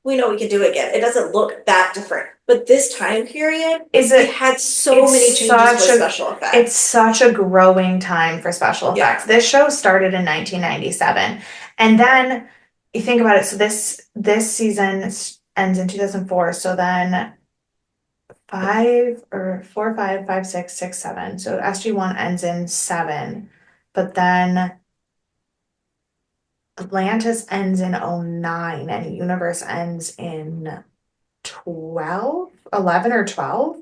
we know we can do it again. It doesn't look that different. But this time period, it had so many changes with special effects. It's such a growing time for special effects. Yeah. This show started in 1997. And then you think about it, so this season ends in 2004. So then 5 or 4, 5, 5, 6, 6, 7. So SG-1 ends in 7. But then Atlantis ends in 09 and Universe ends in 11 or 12.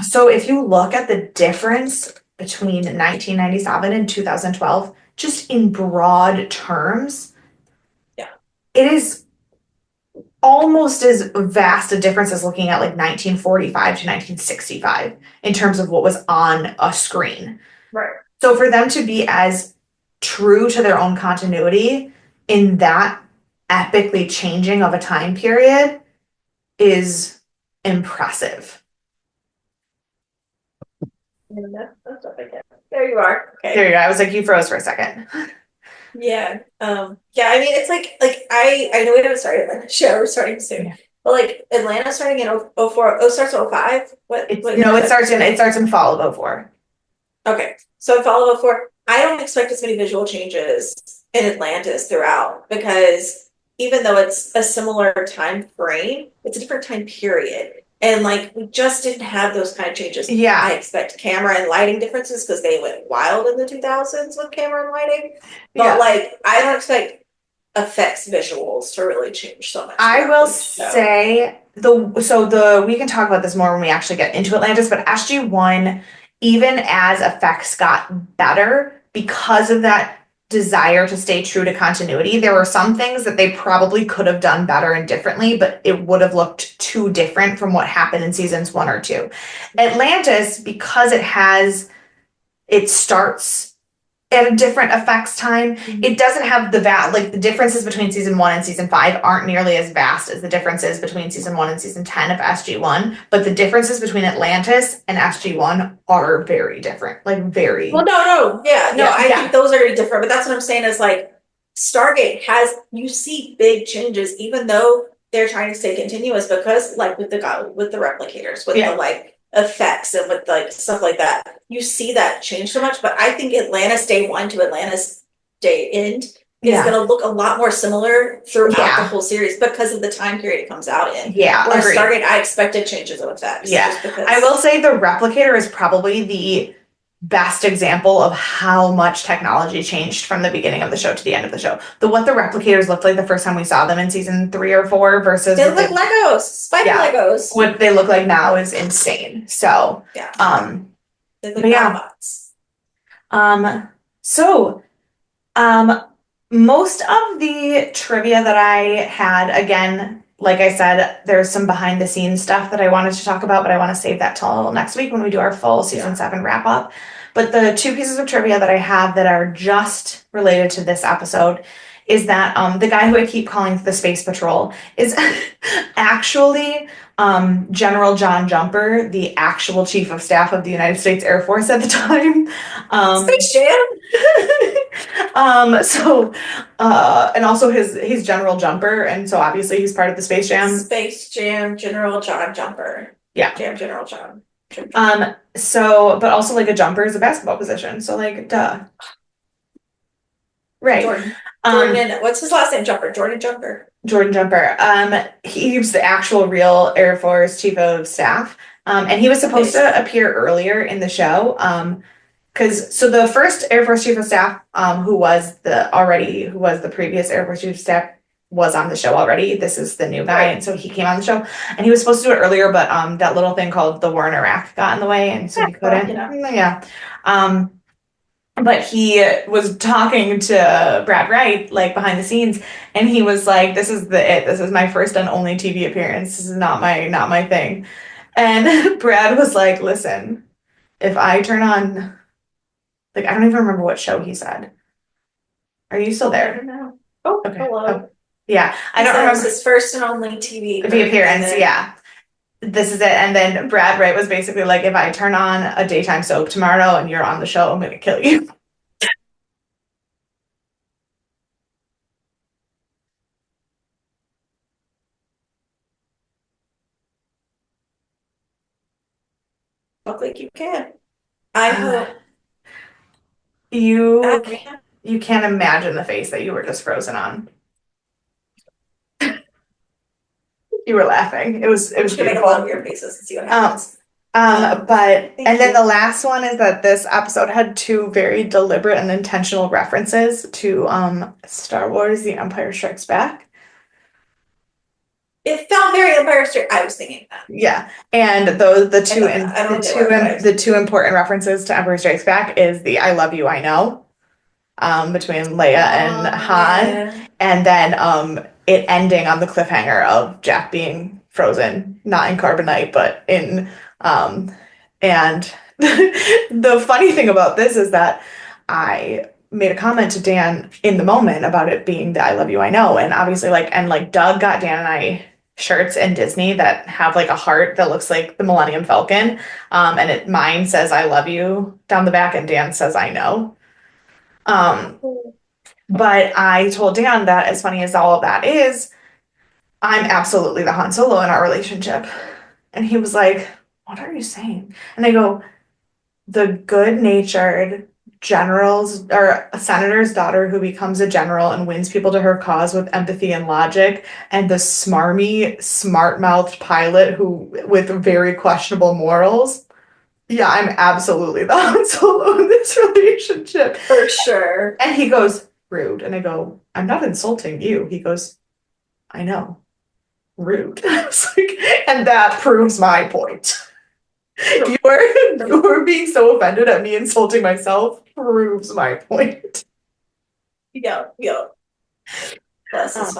So if you look at the difference between 1997 and 2012, just in broad terms, it is almost as vast a difference as looking at like 1945 to 1965 in terms of what was on a screen. Right. So for them to be as true to their own continuity in that epically changing of a time period is impressive. That's what I get. There you are. Okay. There you go. I was like, you froze for a second. Yeah. Yeah, I mean, it's like I know we haven't started the show, we're starting soon. But like Atlanta starting in 04, starts in 05? It starts in fall of 04. Okay. So in fall of 04, I don't expect as many visual changes in Atlantis throughout, because even though it's a similar time frame, it's a different time period. And like, we just didn't have those kind of changes. Yeah. I expect camera and lighting differences, because they went wild in the 2000s with camera and lighting. But like, I don't expect effects visuals to really change so much. I will say we can talk about this more when we actually get into Atlantis, but SG-1, even as effects got better because of that desire to stay true to continuity, there were some things that they probably could have done better and differently, but it would have looked too different from what happened in seasons 1 or 2. Atlantis, because it starts at a different effects time, it doesn't have the differences between season 1 and season 5 aren't nearly as vast as the differences between season 1 and season 10 of SG-1, but the differences between Atlantis and SG-1 are very different, like very. Well, I think those are different, but that's what I'm saying is like, Stargate you see big changes, even though they're trying to stay continuous, because like with the replicators, with the like effects and with like stuff like that, you see that change so much. But I think Atlantis day 1 to Atlantis day end is going to look a lot more similar throughout the whole series, because of the time period it comes out in. Whereas Stargate, I expected changes of effects. I will say the replicator is probably the best example of how much technology changed from the beginning of the show to the end of the show. What the replicators looked like the first time we saw them in season 3 or 4 versus they look like Legos, spider Legos. What they look like now is insane. So they look like robots. Most of the trivia that I had, again, like I said, there's some behind the scenes stuff that I wanted to talk about, but I want to save that till next week when we do our full season 7 wrap up. But the two pieces of trivia that I have that are just related to this episode is that the guy who I keep calling the Space Patrol is actually General John Jumper, the actual Chief of Staff of the United States Air Force at the time. Space Jam. And also he's General Jumper, and so obviously he's part of the Space Jam. Space Jam General John Jumper. Yeah. Jam General John. So, but also like a jumper is a basketball position, so like, duh. Right. Jordan, what's his last name? Jumper. Jordan Jumper. Jordan Jumper. He's the actual real Air Force Chief of Staff. And he was supposed to appear earlier in the show. So the first Air Force Chief of Staff, who was the previous Air Force Chief of Staff, was on the show already. This is the new guy, and so he came on the show, and he was supposed to do it earlier, but that little thing called the war in Iraq got in the way, and so he couldn't. Yeah. But he was talking to Brad Wright, like behind the scenes, and he was like, "This is This is my first and only TV appearance. This is not my thing." And Brad was like, "Listen, if I turn on, like, I don't even remember what show he said. Are you still there?" I don't know. Oh, okay. Hello. Oh, yeah, I don't remember. His first and only TV appearance. Yeah. This is it. And then Brad Wright was basically like, if I turn on a daytime soap tomorrow and you're on the show, I'm going to kill you. Look like you can. I hope. You can't imagine the face that you were just frozen on. You were laughing. It was beautiful. Make a lot of your faces and see what happens. And then the last one is that this episode had two very deliberate and intentional references to Star Wars: The Empire Strikes Back. It felt very Empire Strikes. I was thinking that. Yeah, and the two important references to Empire Strikes Back is the "I love you, I know," between Leia and Han, and then it ending on the cliffhanger of Jack being frozen, not in carbonite, but in and the funny thing about this is that I made a comment to Dan in the moment about it being the "I love you, I know," and obviously like Doug got Dan and I shirts in Disney that have like a heart that looks like the Millennium Falcon, and mine says "I love you" down the back, and Dan says "I know." But I told Dan that, as funny as all of that is, I'm absolutely the Han Solo in our relationship. And he was like, "What are you saying?" And I go, "The good-natured general's or a senator's daughter who becomes a general and wins people to her cause with empathy and logic, and the smarmy, smart-mouthed pilot who with very questionable morals. Yeah, I'm absolutely the Han Solo in this relationship." For sure. And he goes, "Rude." And I go, "I'm not insulting you." He goes, "I know. Rude." I was like, and that proves my point. You're being so offended at me insulting myself proves my point. Yeah. Bless his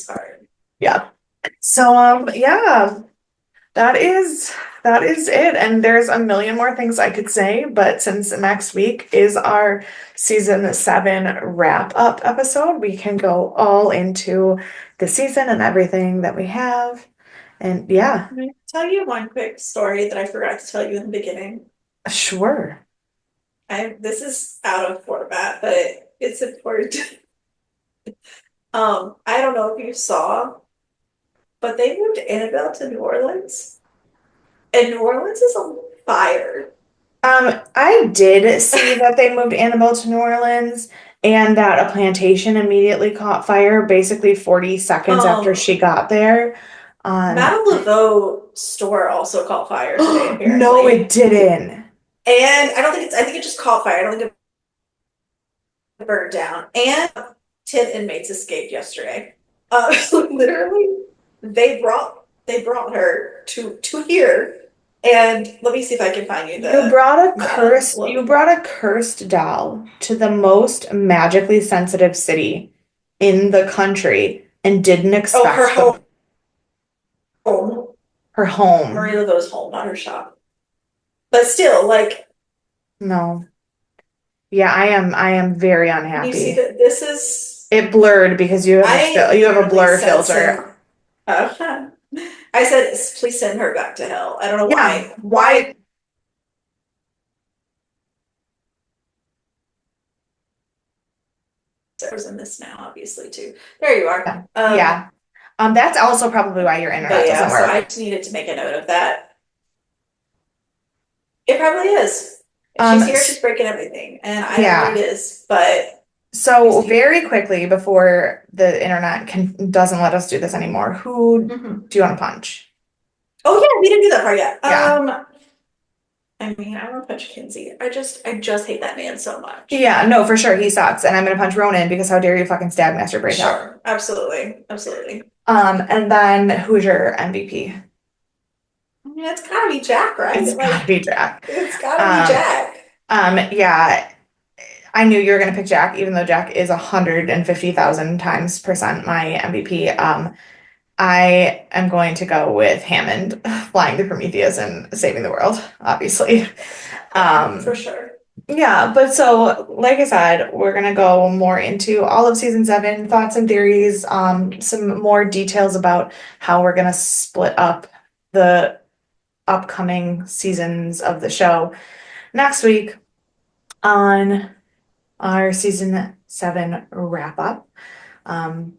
heart. Yeah. So yeah. That is it. And there's a million more things I could say, but since next week is our season 7 wrap-up episode, we can go all into the season and everything that we have. And yeah. Can I tell you one quick story that I forgot to tell you in the beginning? Sure. This is out of format, but it's important. I don't know if you saw, but they moved Annabelle to New Orleans. And New Orleans is on fire. I did see that they moved Annabelle to New Orleans and that a plantation immediately caught fire basically 40 seconds after she got there. Madame Laveau store also caught fire today, apparently. No, it didn't. And I think it just caught fire. I don't think it burned down. And 10 inmates escaped yesterday. Literally, they brought her to here. And let me see if I can find you You brought a cursed doll to the most magically sensitive city in the country and didn't expect her home. Her home. Marie Laveau's home, not her shop. But still, like, No. Yeah, I am very Can you see unhappy. that this is, It blurred because I you have a literally blur said filter. send, I said, please send her back to hell. I don't know Yeah. why Why? there's in this now, obviously, too. There you are. Yeah. Yeah. That's also probably why your But internet yeah, doesn't so I work. just needed to make a note of that. It probably is. If Um, she's here, she's s- breaking everything, and I know what it yeah. is, but these So people. very quickly before the internet doesn't let us do this anymore, who Mhm. do you want to punch? Oh yeah, we didn't do that part yet. Yeah. I mean, I want to punch Kinsey. I just hate that man so much. Yeah, no, for sure. He sucks. And I'm gonna punch Ronan because how dare you fucking stab Master Breakout. Sure, absolutely, absolutely. And then who's your MVP? I mean, it's gotta be Jack, It's right? gotta Like, be Jack. it's gotta be Um, Jack. yeah, I knew you were gonna pick Jack, even though Jack is 150,000 times percent my MVP. I am going to go with Hammond flying the Prometheus and saving the world, obviously. Yeah, for Um, sure. yeah, but so like I said, we're gonna go more into all of season seven, thoughts and theories, some more details about how we're gonna split up the upcoming seasons of the show next week on our season seven wrap up.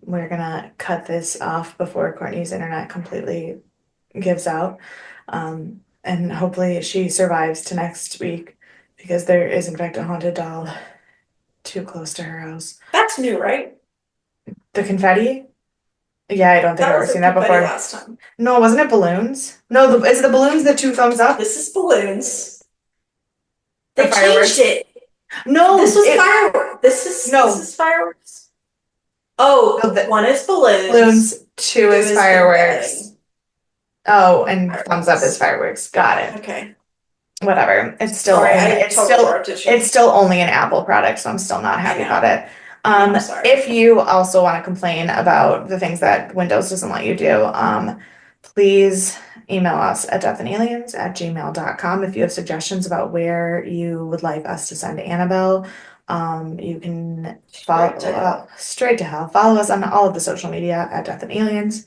We're gonna cut this off before Courtney's internet completely gives out. And hopefully she survives to next week because there is in fact a haunted doll too close to her house. That's new, right? The confetti? Yeah, I don't think I've That ever was a seen that confetti before. last time. No, wasn't it balloons? No, is the balloons the two thumbs up This is balloons. or They changed fireworks? it. This No, was it fireworks. This no. is fireworks. No, Oh, the one is balloons, balloons, two two is is confetti. fireworks. Oh, and thumbs up is Fireworks. fireworks. Got it. Okay. Whatever. Sorry, I totally interrupted you. It's still only an Apple product, so I'm still not I happy about know. it. I know, sorry. If you also want to complain about the things that Windows doesn't let you do, please email us at deathandaliens@gmail.com if you have suggestions about where you would like us to send Annabelle. You can follow Straight to hell. straight to hell. Follow us on all of the social media at Death and Aliens.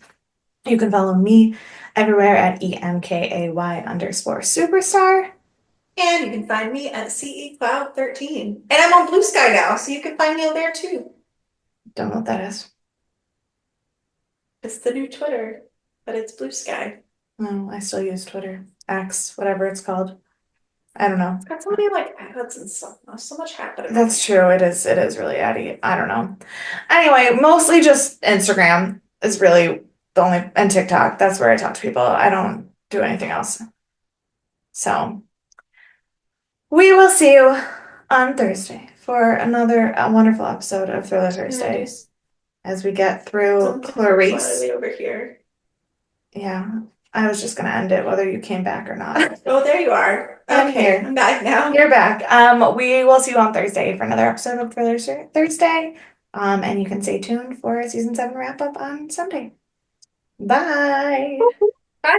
You can follow me everywhere at EMKAY_superstar. And you can find me at CE Cloud 13. And I'm on Blue Sky now, so you can find me there too. Don't know what that is. It's the new Twitter, but it's Blue Sky. No, I still use Twitter, X, whatever it's called. I don't know. It's got so many like ads and stuff. There's so much happening on That's there. true. It is really addy. I don't know. Anyway, mostly just Instagram is really the only, and TikTok. That's where I talk to people. I don't do anything else. So we will see you on Thursday for another wonderful episode of Thriller I'm gonna do Thursday as we get through something Clarice. slightly over here. Yeah, I was just gonna end it whether you came back or not. Oh, there you are. I'm Okay, here. I'm back now. You're back. We will see you on Thursday for another episode of Thriller Thursday. And you can stay tuned for season seven wrap up on Sunday. Bye. Bye.